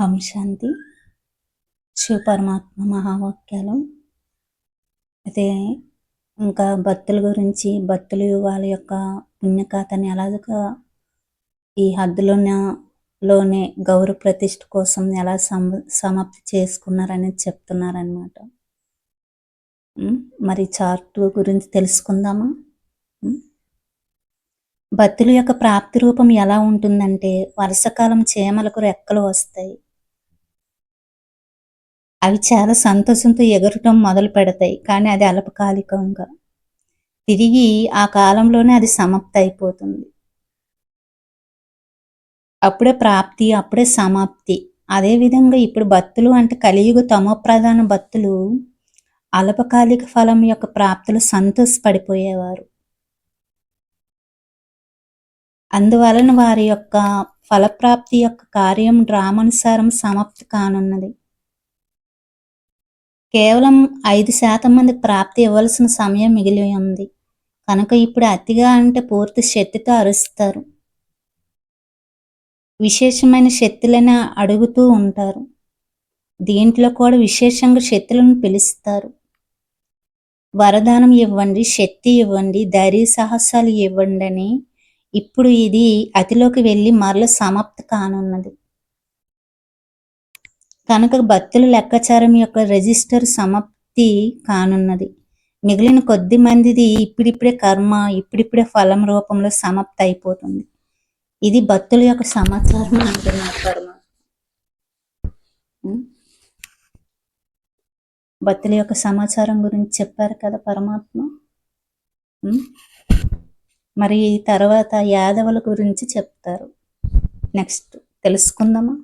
ఓం శాంతి. శివ పరమాత్మ మహావాక్యాలు. అయితే ఇంకా భక్తుల గురించి, భక్తులు వాళ్ళ యొక్క పుణ్యకాతని ఎలాగా ఈ లోనే గౌరవ ప్రతిష్ఠ కోసం ఎలా సమాప్తి చేసుకున్నారనేది చెప్తున్నారనమాట. మరి చార్ట్ గురించి తెలుసుకుందామా? భక్తుల యొక్క ప్రాప్తి రూపం ఎలా ఉంటుందంటే, వర్షకాలం చేమలకు రెక్కలు వస్తాయి. అవి చాలా సంతోషంతో ఎగరటం మొదలు పెడతాయి. కానీ అది అల్పకాలికంగా. తిరిగి ఆ కాలంలోనే అది సమాప్తి అయిపోతుంది. అప్పుడే ప్రాప్తి, అప్పుడే సమాప్తి. అదేవిధంగా ఇప్పుడు భక్తులు అంటే కలియుగ తమోప్రధాన భక్తులు అల్పకాలిక ఫలం యొక్క ప్రాప్తులు సంతోషపడిపోయేవారు. అందువలన వారి యొక్క ఫలప్రాప్తి యొక్క కార్యం డ్రామానుసారం సమాప్తి కానున్నది. కేవలం 5% మందికి ప్రాప్తి ఇవ్వాల్సిన సమయం మిగిలి ఉంది. కనుక ఇప్పుడు అతిగా అంటే పూర్తి శక్తితో అరుస్తారు. విశేషమైన శక్తులను అడుగుతూ ఉంటారు. దీంట్లో కూడా విశేషంగా శక్తులను పిలుస్తారు. వరదానం ఇవ్వండి, శక్తి ఇవ్వండి, ధైర్య సాహసాలు ఇవ్వండి అని. ఇప్పుడు ఇది అతిలోకి వెళ్ళి మరల సమాప్తి కానున్నది. కనుక భక్తుల లెక్కాచారం యొక్క రిజిస్టర్ సమాప్తి కానున్నది. మిగిలిన కొద్ది మందిది ఇప్పుడిప్పుడే కర్మ, ఇప్పుడిప్పుడే ఫలం రూపంలో సమాప్తి అయిపోతుంది. ఇది భక్తుల యొక్క సమాచారం అంటున్నారు పరమాత్మ. భక్తుల యొక్క సమాచారం గురించి చెప్పారు కదా పరమాత్మ. మరి తర్వాత యాదవుల గురించి చెప్తారు. నెక్స్ట్ తెలుసుకుందామా?